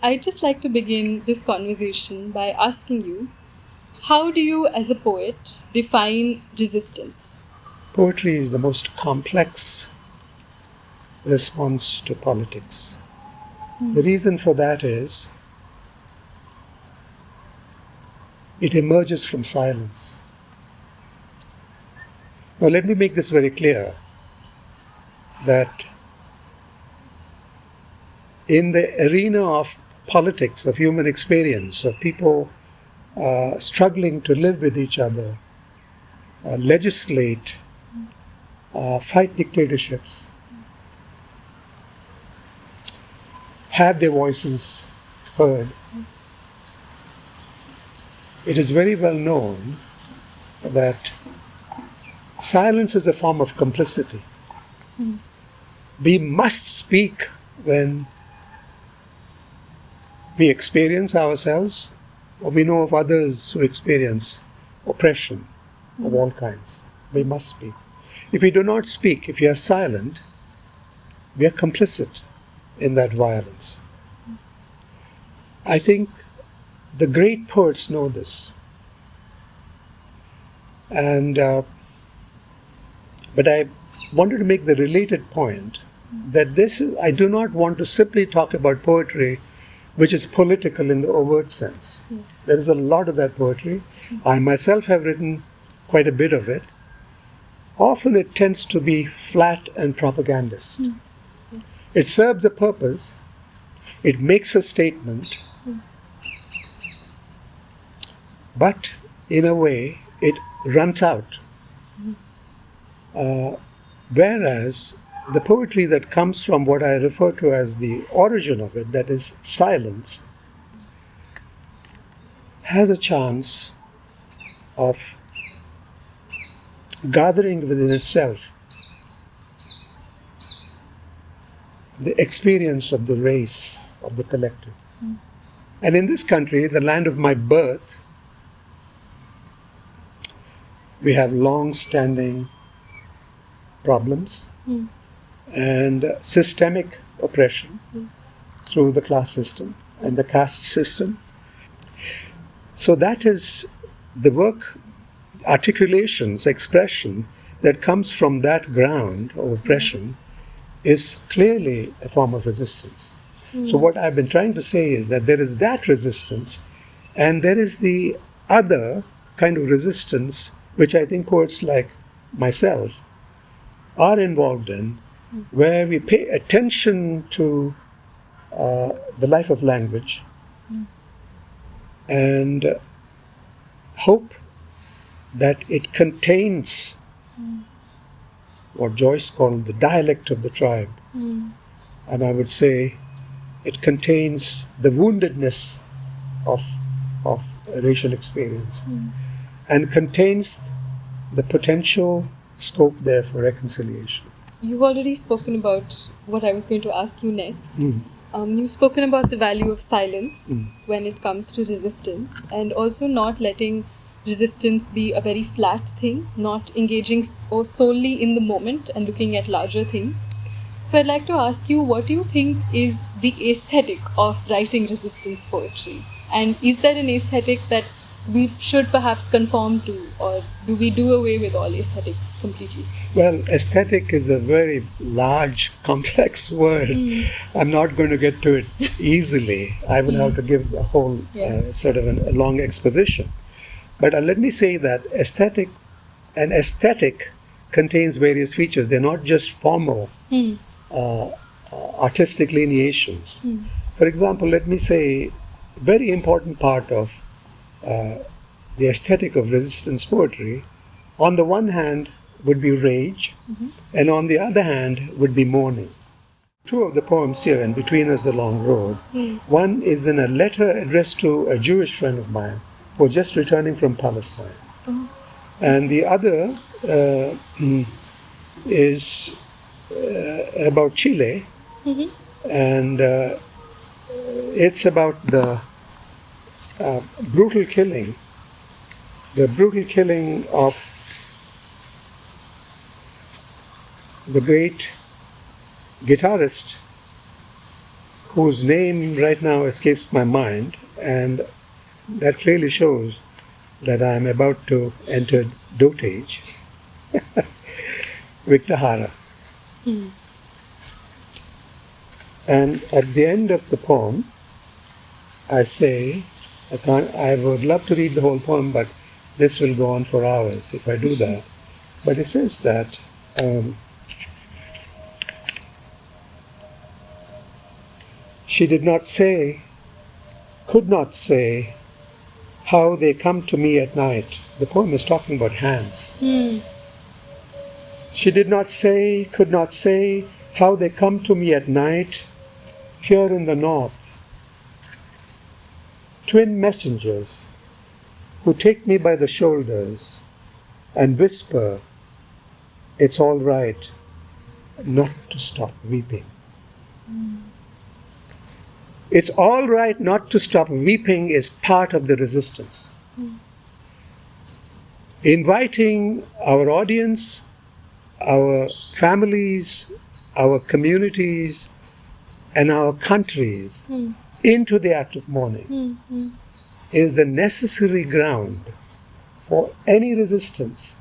I'd just like to begin this conversation by asking you, how do you, as a poet, define resistance? Poetry is the most complex response to politics. The reason for that is it emerges from silence. Now let me make this very clear, that in the arena of politics, of human experience, of people struggling to live with each other, legislate, fight dictatorships, have their voices heard, it is very well known that silence is a form of complicity. We must speak when we experience ourselves or we know of others who experience oppression of all kinds. We must speak. If we do not speak, if we are silent, we are complicit in that violence. I think the great poets know this. And but I wanted to make the related point that I do not want to simply talk about poetry which is political in the overt sense. Yes. There is a lot of that poetry. I myself have written quite a bit of it. Often it tends to be flat and propagandist. It serves a purpose, it makes a statement, but in a way it runs out. Whereas the poetry that comes from what I refer to as the origin of it, that is silence, has a chance of gathering within itself the experience of the race, of the collective. And in this country, the land of my birth, we have long-standing problems and systemic oppression through the class system and the caste system. So that is the work, articulations, expression that comes from that ground of oppression is clearly a form of resistance. So what I've been trying to say is that there is that resistance and there is the other kind of resistance which I think poets like myself are involved in, where we pay attention to the life of language and hope that it contains what Joyce called the dialect of the tribe. And I would say it contains the woundedness of racial experience and contains the potential scope there for reconciliation. You've already spoken about what I was going to ask you next. You've spoken about the value of silence when it comes to resistance, and also not letting resistance be a very flat thing, not engaging solely in the moment and looking at larger things. So I'd like to ask you, what do you think is the aesthetic of writing resistance poetry? And is there an aesthetic that we should perhaps conform to, or do we do away with all aesthetics completely? Well, aesthetic is a very large, complex word. I'm not going to get to it easily. I will have to give a whole sort of a long exposition. But let me say that an aesthetic contains various features. They're not just formal artistic lineations. For example, let me say a very important part of the aesthetic of resistance poetry, on the one hand would be rage, and on the other hand would be mourning. Two of the poems here, and Between Us the Long Road, one is in a letter addressed to a Jewish friend of mine who was just returning from Palestine. And the other is about Chile, and it's about the brutal killing of the great guitarist whose name right now escapes my mind, and that clearly shows that I am about to enter dotage, Victahara. And at the end of the poem, I say, I would love to read the whole poem, but this will go on for hours if I do that. But it says that she did not say, could not say, how they come to me at night. The poem is talking about hands. She did not say, could not say, how they come to me at night, here in the north. Twin messengers who take me by the shoulders and whisper, it's all right not to stop weeping. It's all right not to stop weeping is part of the resistance. Inviting our audience, our families, our communities, and our countries into the act of mourning is the necessary ground for any resistance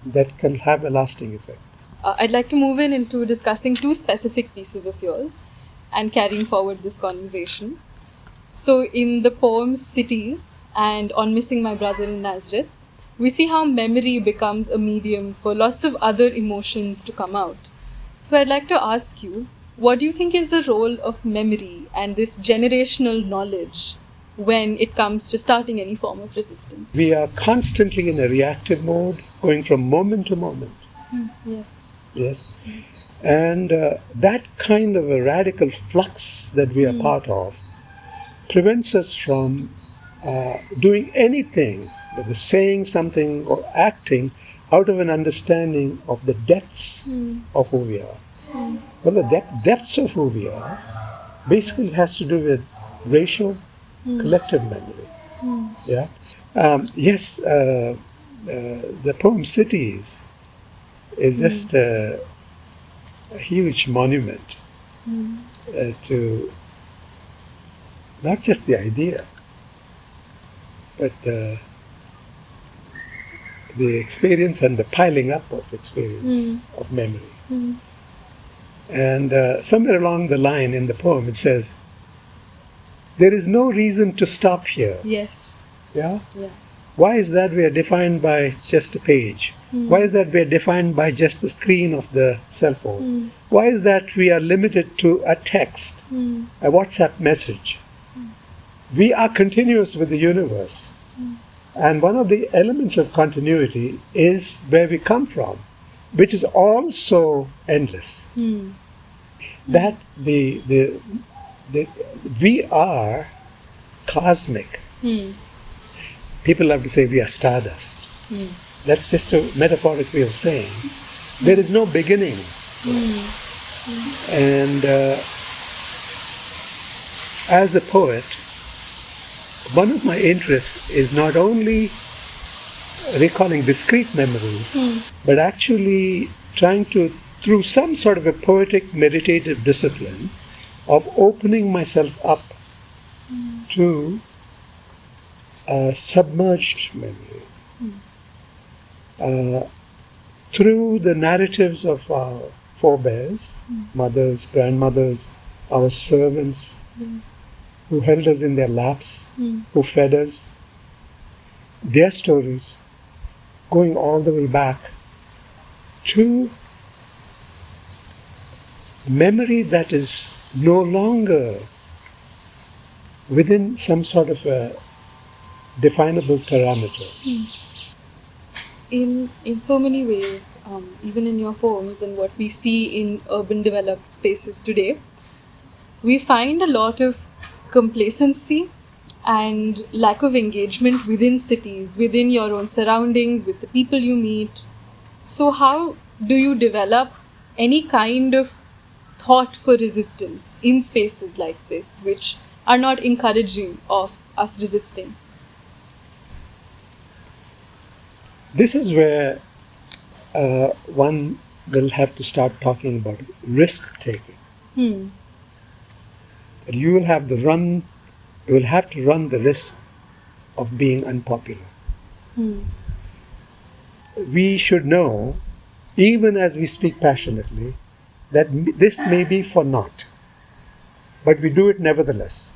that can have a lasting effect. I'd like to move into discussing two specific pieces of yours and carrying forward this conversation. So in the poems Cities and On Missing My Brother in Nazareth, we see how memory becomes a medium for lots of other emotions to come out. So I'd like to ask you, what do you think is the role of memory and this generational knowledge when it comes to starting any form of resistance? We are constantly in a reactive mode, going from moment to moment. Yes. Yes. And that kind of a radical flux that we are part of prevents us from doing anything, whether saying something or acting, out of an understanding of the depths of who we are. Well, the depths of who we are basically has to do with racial collective memory. Yeah. Yes, the poem Cities is just a huge monument to not just the idea, but the experience and the piling up of experience of memory. And somewhere along the line in the poem it says, there is no reason to stop here. Yes. Yeah? Yeah. Why is that we are defined by just a page? Why is that we are defined by just the screen of the cell phone? Why is that we are limited to a text, a WhatsApp message? We are continuous with the universe. And one of the elements of continuity is where we come from, which is also endless. That we are cosmic. People love to say we are stardust. That's just a metaphoric way of saying there is no beginning. And as a poet, one of my interests is not only recalling discrete memories, but actually trying to, through some sort of a poetic meditative discipline, of opening myself up to submerged memory. Through the narratives of our forebears, mothers, grandmothers, our servants, who held us in their laps, who fed us, their stories, going all the way back to memory that is no longer within some sort of a definable parameter. In so many ways, even in your poems and what we see in urban developed spaces today, we find a lot of complacency and lack of engagement within cities, within your own surroundings, with the people you meet. So how do you develop any kind of thought for resistance in spaces like this, which are not encouraging of us resisting? This is where one will have to start talking about risk-taking. you will have to run the risk of being unpopular. We should know, even as we speak passionately, that this may be for naught, but we do it nevertheless.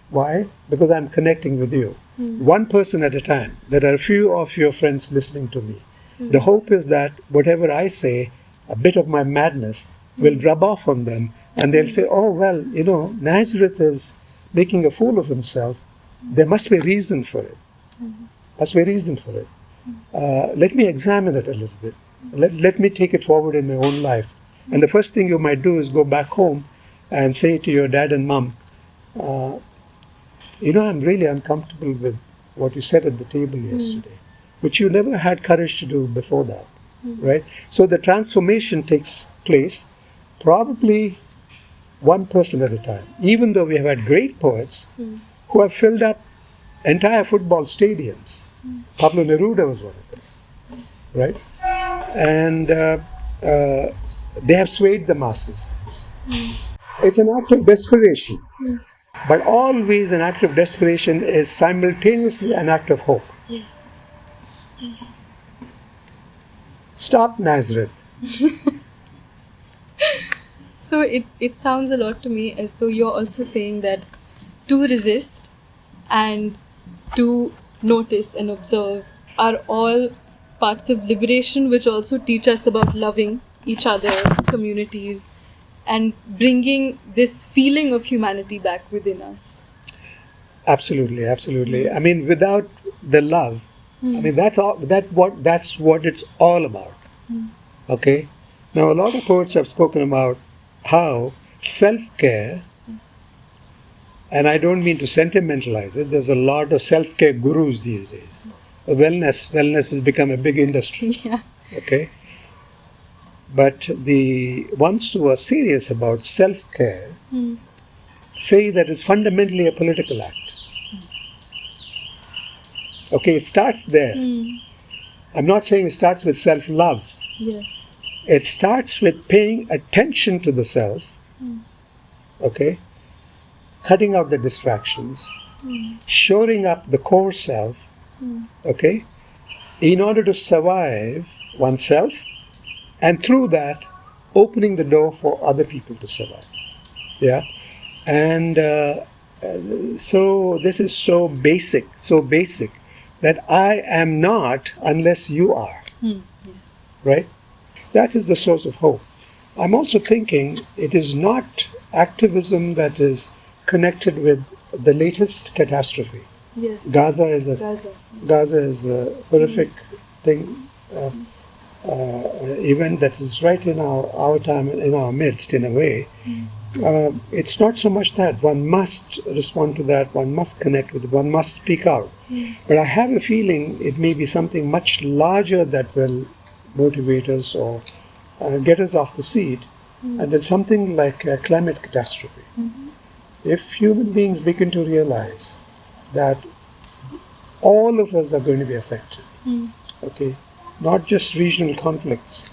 Why? Because I'm connecting with you. One person at a time. There are a few of your friends listening to me. The hope is that whatever I say, a bit of my madness will rub off on them, and they'll say, oh, well, Nazareth is making a fool of himself. There must be a reason for it. Let me examine it a little bit. Let me take it forward in my own life. And the first thing you might do is go back home and say to your dad and mom, I'm really uncomfortable with what you said at the table yesterday, which you never had courage to do before that, right? So the transformation takes place probably one person at a time, even though we have had great poets who have filled up entire football stadiums. Pablo Neruda was one of them, right? And they have swayed the masses. It's an act of desperation, but always an act of desperation is simultaneously an act of hope. Yes. Stop Nazareth. So it sounds a lot to me as though you're also saying that to resist and to notice and observe are all parts of liberation, which also teach us about loving each other, communities, and bringing this feeling of humanity back within us. Absolutely, absolutely. I mean, without the love, I mean, that's what it's all about. Okay? Now, a lot of poets have spoken about how self-care, and I don't mean to sentimentalize it, there's a lot of self-care gurus these days. Wellness has become a big industry. Yeah. Okay? But the ones who are serious about self-care say that it's fundamentally a political act. Okay, it starts there. I'm not saying it starts with self-love. Yes. It starts with paying attention to the self, okay, cutting out the distractions, shoring up the core self, okay, in order to survive oneself, and through that, opening the door for other people to survive. Yeah, and so this is so basic that I am not unless you are. Yes. Right? That is the source of hope. I'm also thinking it is not activism that is connected with the latest catastrophe. Yes. Gaza is a horrific thing, event that is right in our time, in our midst, in a way. It's not so much that one must respond to that, one must connect with it, one must speak out. But I have a feeling it may be something much larger that will motivate us or get us off the seat, and there's something like a climate catastrophe. If human beings begin to realize that all of us are going to be affected, okay, not just regional conflicts.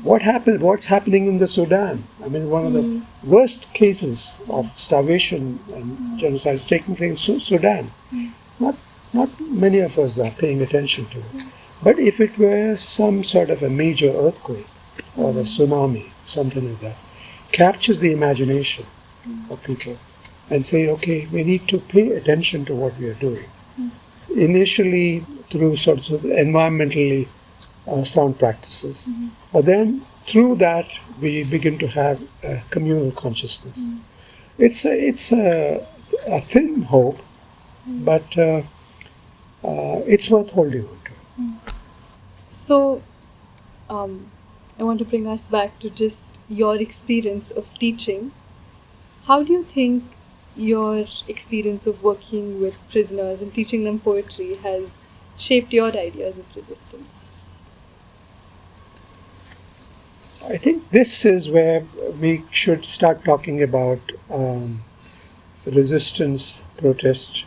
What's happening in the Sudan? I mean, one of the worst cases of starvation and genocide is taking place in Sudan. Not many of us are paying attention to it. But if it were some sort of a major earthquake or a tsunami, something like that, captures the imagination of people and say, okay, we need to pay attention to what we are doing. Initially through sorts of environmentally sound practices. But then through that we begin to have a communal consciousness. It's a thin hope, but it's worth holding on to. So, I want to bring us back to just your experience of teaching. How do you think your experience of working with prisoners and teaching them poetry has shaped your ideas of resistance? I think this is where we should start talking about resistance, protest,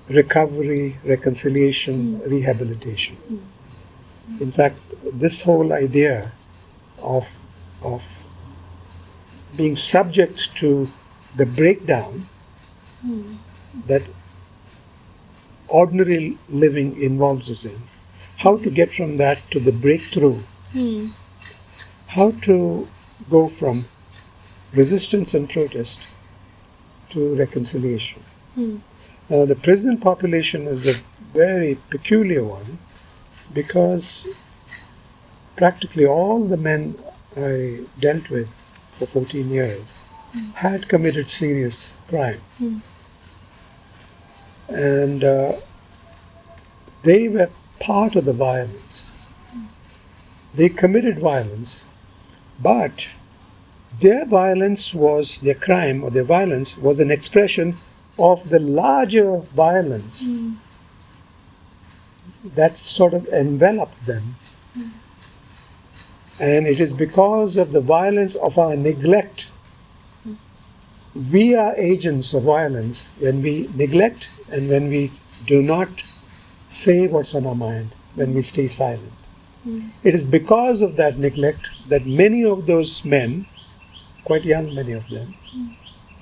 recovery, reconciliation, rehabilitation. In fact, this whole idea of being subject to the breakdown that ordinary living involves us in, how to get from that to the breakthrough, how to go from resistance and protest to reconciliation. Now, the prison population is a very peculiar one because practically all the men I dealt with for 14 years had committed serious crime. And they were part of the violence. They committed violence, but their violence was, their crime or their violence was an expression of the larger violence that sort of enveloped them. And it is because of the violence of our neglect. We are agents of violence when we neglect and when we do not say what's on our mind, when we stay silent. It is because of that neglect that many of those men, quite young many of them,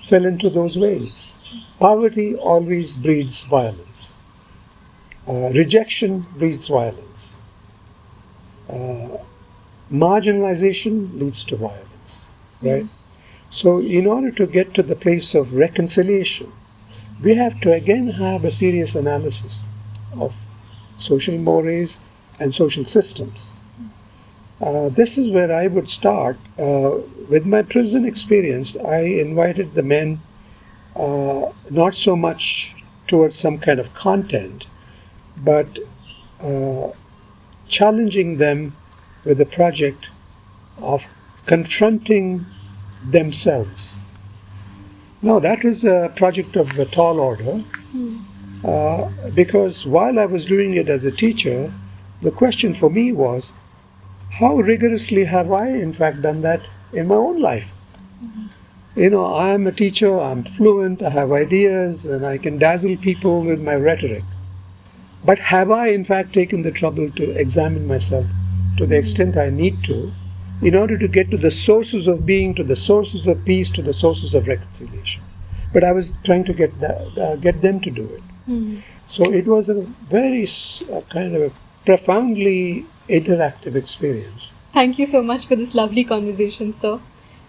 fell into those ways. Poverty always breeds violence. Rejection breeds violence. Marginalization leads to violence, right? So in order to get to the place of reconciliation, we have to again have a serious analysis of social mores and social systems. This is where I would start. With my prison experience, I invited the men not so much towards some kind of content, but challenging them with the project of confronting themselves. Now, that was a project of a tall order, because while I was doing it as a teacher, the question for me was, how rigorously have I in fact done that in my own life? You know, I'm a teacher, I'm fluent, I have ideas, and I can dazzle people with my rhetoric. But have I in fact taken the trouble to examine myself to the extent I need to, in order to get to the sources of being, to the sources of peace, to the sources of reconciliation? But I was trying to get them to do it. So it was a very kind of a profoundly interactive experience. Thank you so much for this lovely conversation, sir.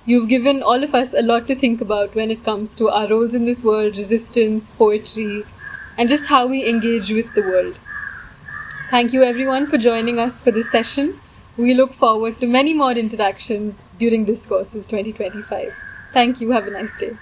You've given all of us a lot to think about when it comes to our roles in this world, resistance, poetry, and just how we engage with the world. Thank you everyone for joining us for this session. We look forward to many more interactions during Discourses 2025. Thank you. Have a nice day.